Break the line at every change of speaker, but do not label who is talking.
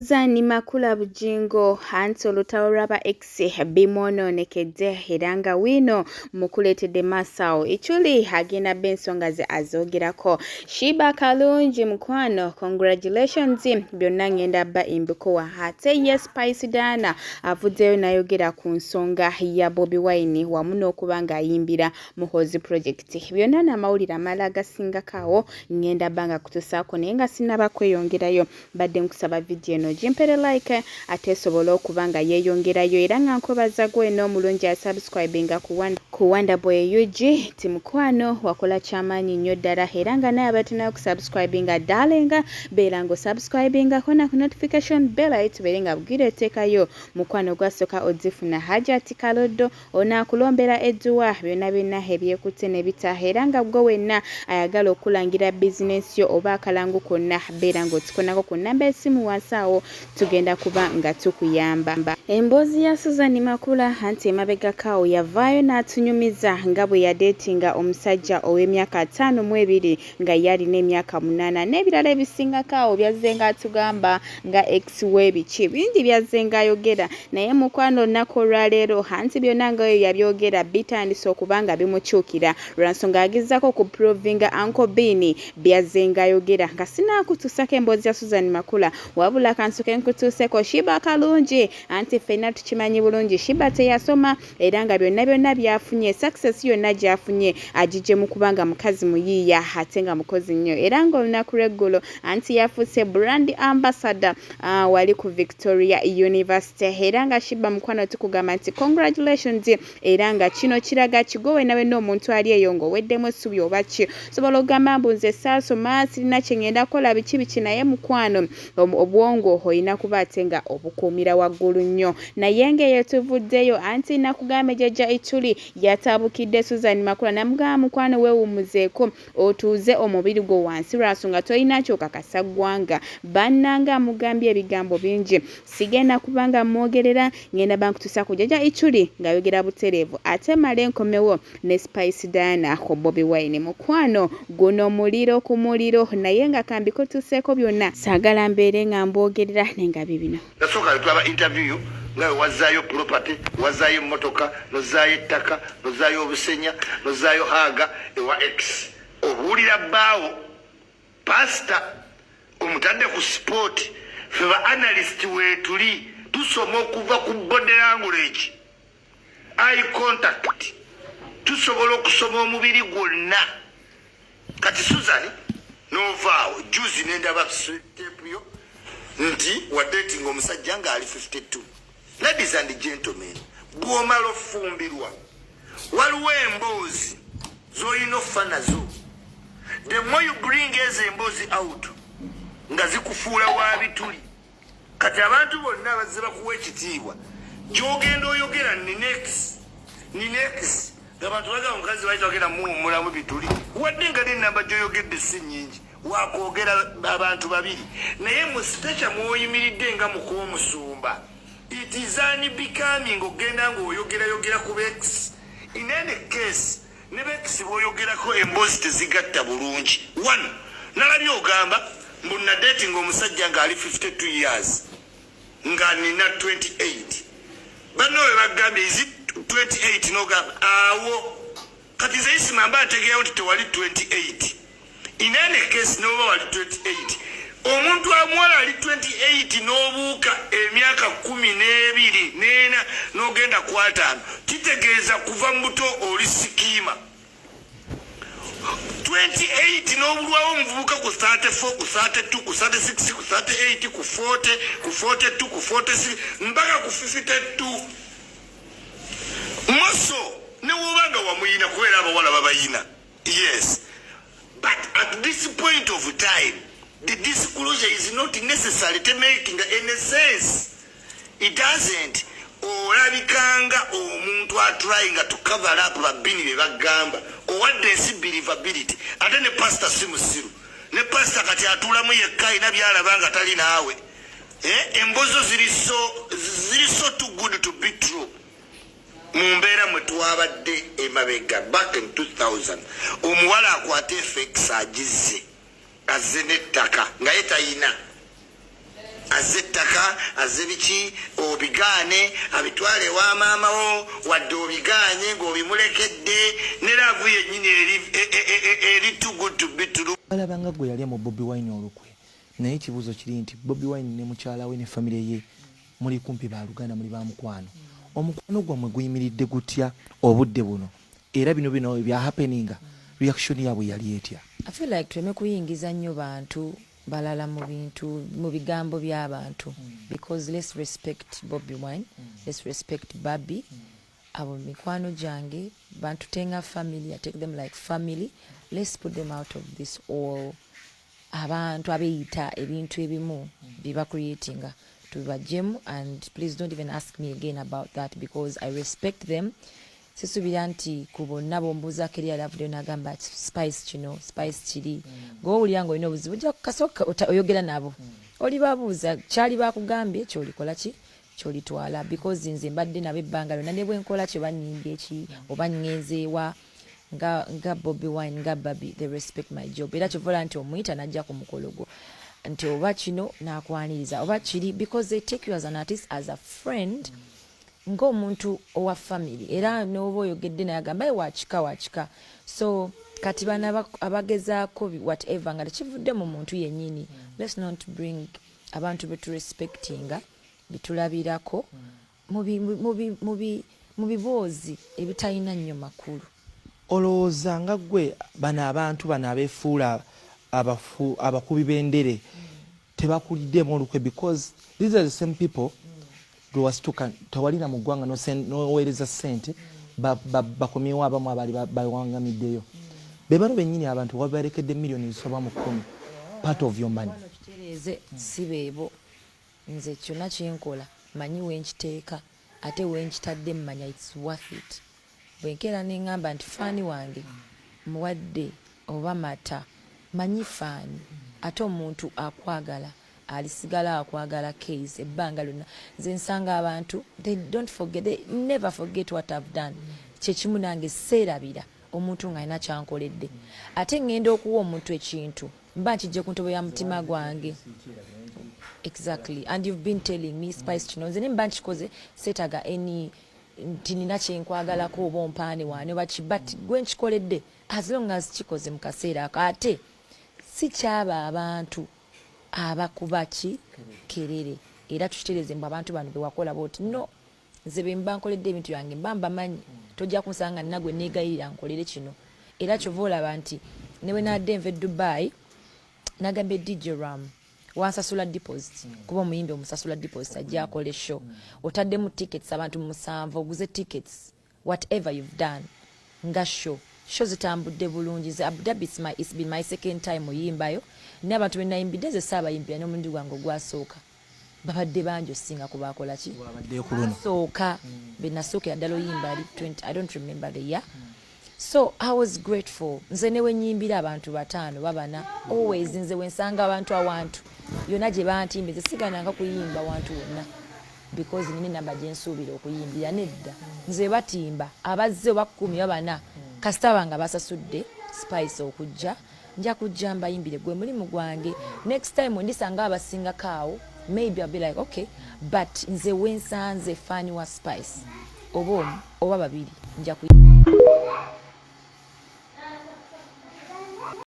Suzan Makula bujingo hanso olutalo lw'aba X bimwononekedde era nga wino mukuleetedde masawo ekyuli agenda b'ensonga ze azoogerako. Shiba kalungi mukwano, congratulations byonna ngenda bba imbikowa. Ate ye Spice Dana avuddeyo n'ayogera ku nsonga ya Bobi Wine wamu n'okuba ng'ayimbira Muhoozi Project. Byonna n'amawulire amalala agasingako awo ngenda bba nga kutusaako naye nga sinnaba kweyongerayo badde nkusaba vidiyo eno jimpere like ate sobola okuba nga yeeyongerayo era nga nkobaza gweno omulungi asubscribinga ku Wonderboy UG timukwano wakola kyamaanyi nnyo ddala era nga naye abatinayo kusubscribinga darlinga beera ng'osubscribingako na ku notification bell tubeere nga bugire etteekayo mukwano gwasooka ozifuna Hajati Kaloddo onaakulombera edduwa byonna byonna ebyekutte ne bitaaha era nga gwe wenna ayagala okulangira bizinensi yo oba akalangu konna beera ng'otukonako ku nnamba esimu wansi awo tugenda kuba nga tukuyamba. Emboozi ya Suzan Makula anti emabegakaawo yavaayo n'atunyumiza nga bwe yadeetinga omusajja ow'emyaka 52 nga yalina emyaka 8 n'ebirala ebisingakaawo byazze nga atugamba nga ex w'ebiki bingi byazze nga ayogera naye mukwano olunaku olwaleero anti byonna nga oyo yabyogera bitandise okuba nga bimukyukira lwansonga agezaako ku provinga Uncle Bean byazze nga ayogera nga sinaakutuusako emboozi ya Suzan Makula wabula kansuke nkutuuseko Shiba kalungi anti ffenna tukimanyi bulungi Shiba teyasoma era nga byonna byafunye success yonna gyafunye agijje mu kubanga mukazi muyiiya ate nga mukozi nnyo era nga olunaku lw'eggulo anti yafuuse brand ambassador wali ku Victoria University era nga Shiba mukwano tukugamba nti congratulations era nga kino kiraga kigowe nawe n'omuntu ali eyo ng'oweddemu essubi oba ki sobola okugamba mbu nze saasoma sirina kye ngenda kukola biki naye mukwano obwongo olina kuba ate nga obukuumira waggulu nnyo naye ng'eyo tuvuddeyo anti nakugamba ejjajja Ituli yatabukidde Suzan Makula namugamba mukwano weewummuzeeko otuuze omubiri gwo wansi lwasonga tolina kyokakasa ggwanga bannanga amugambye ebigambo bingi sigenda kubanga mwogerera ngenda bankutuusa ku jjajja Ituli ng'ayogera butereevu ate male nkomewo ne Spice Dana ku Bobi Wine mukwano guno muliro ku muliro naye nga kambiko tuseeko byonna saagala mbeere nga mbwogerera nenga bibino
nasooka twaba interview nga wazaayo property wazaayo motoka nozaayo ettaka nozaayo obusenya nozaayo haga ewa X obuulira bbaawo pasta omutadde ku sport feba analyst weetuli tusoma okuva ku body language eye contact tusobola okusoma omubiri gwonna kati Suzan novaawo juzi nendaba tape yo nti wadetinga omusajja nga ali 52. Ladies and gentlemen, bw'omala ofumbirwa waliwo emboozi z'olina offa nazo. The more you bring ezo emboozi out nga zikufuula wa bituli kati abantu bonna bazze bakuwa ekitiibwa gy'ogenda oyogera ninex abantu bagamba omukazi bayita ogenda muwummulamu bituli wadde nga n'ennamba gy'oyogedde si nnyingi wakwogera abantu babiri naye mu sitecha mw'oyimiridde nga muk'omusumba it is becoming ogenda ng'oyogerayogera ku bex in any case ne bex bw'oyogerako emboozi tezigatta bulungi. One nalabye ogamba mbu nadeetinga omusajja ng'ali 52 years nga nina 28 banno we bagambye is it 28 n'ogamba awo kati ze isima mba ntegeerawo nti tewali 28 in any case n'oba wali 28 omuntu amuwala ali 28 n'obuuka emyaka 12 n'ena n'ogenda ku 5 kitegeeza kuva mu buto oli sikiima 28 n'obulwawo omuvubuka ku 34 ku 32 ku 36 ku 38 ku 40 ku 42 ku 46 mpaka ku 52 moso ne wobanga wamuyina kubeera abawala babayina yes. But at this point of time, the disclosure is not necessary to making any sense. It doesn't. Olabikanga omuntu atryinga to cover up babini bebagamba owadde believability ate ne pastor simusiru ne pastor kati atulamu yekka ina byalabanga tali naawe embozo ziri so too good to be true. Mumbera mwetwabadde emabega back in 2000 omuwala akwate FX agize azze n'ettaka nga ye tayina azettaka azebiki obigane abitwale wa maama wo wadde obiganye ng'obimulekedde ne laavu yennyini eri too good to be true.
Balabanga gwe yali mu Bobi Wine olukwe naye ekibuuzo kiri nti Bobi Wine ne mukyala we ne famire ye muli kumpi baluganda muli ba mukwano. Omukwano gwammwe guyimiridde gutya obudde buno era bino bya happeninga reaction yabwe yali etya?
I feel like tuleme kuyingiza nnyo bantu balala mu bintu mu bigambo by'abantu because let's respect Bobi Wine, let's respect Babi. Abo mikwano jange bantu tenga family, I take them like family. Let's put them out of this all. Abantu abeyita ebintu ebimu biba creatinga tubajemu, and please don't even ask me again about that because I respect them. Sisubira nti kubonna bombuza keri alavudde nagamba spice kino spice kiri ng'owulira ng'olina obuzibu ojja kukasooka oyogera nabo olibabuuza kyali bakugambye kyolikola ki kyolitwala because nze mbadde nabo ebbanga lyonna ne bwenkola kye banyimbye ki oba ngenzeewa nga Bobi Wine nga Babi, they respect my job. Era kivola nti omuyita najja ku mukolo gwo nti oba kino nakwaniriza oba kiri because they take you as an artist, as a friend, ng'omuntu owa family. Era n'oba oyogedde naye agamba wachika. So kati bana abagezaako whatever nga tekivudde mu muntu yennyini. Let's not bring abantu beturespectinga bitulabirako mu biboozi ebitalina nnyo makulu.
Olowooza nga gwe bano abantu bano abeefuula abakubi b'endere tebakuliddemu olukwe because these are the same people lwasituka tewalina mu ggwanga n'oweereza ssente bakomyewo abamu abaali bawangamiddeyo be bano bennyini abantu wabalekedde miliyoni zisoba mu 10 part of your money.
Kitereeze si beebo nze kyonna kyenkola manyi wenkiteeka ate wenkitadde mmanya it's worth it. Bwenkeera neŋŋamba nti faani wange muwadde oba mata manyi faani ate omuntu akwagala alisigala akwagala case ebbanga lyonna. Nze nsanga abantu they never forget what I've done. Kyekimu nange seerabira omuntu ng'alina kyankoledde ate ŋŋenda okuwa omuntu ekintu mba nkijje ku ntobo ya mutima gwange. Exactly, and you've been telling me spice kino nze ne mba nkikoze seetaga any nti nina kyenkwagalako oba ompaane waane waki but gwe nkikoledde as long as kikoze mu kaseera ako ate si kyaba abantu abakuba ki kerere. Era tukitereeze mbu abantu bano bewakola booti no nze be mba nkoledde ebintu byange mba mbamanyi tojja kunsanga nagwe neegayirira nkolere kino. Era kyova olaba nti ne bwe nadde nve Dubai nagambye DJ Ram wansasula deposit kuba omuyimbi omusasula deposit ajja akole show otaddemu tickets abantu 7 oguze tickets whatever you've done nga show zitambudde bulungi. Ze Abu Dhabi it's been my second time oyimbayo n'abantu benayimbidde ze saabayimbira n'omundi gwange ogwasooka babadde bangi osinga kubakola ki sooka benasookera ddala oyimba ali 20 I don't remember the year. So I was grateful. Nze ne wenyimbira abantu 5 babana always nze wensanga abantu awantu yona gye bantimbe nze sigananga kuyimba wantu wonna because nini namba gye nsuubira okuyimbira nedda nze batimba abazze bakumi babana kasita banga basasudde spice okujja nja kujja mbayimbire gwe mulimu gwange. Next time ndisanga abasinga kaawo maybe I'll be like okay but nze wensanze fani wa spice oba babiri nja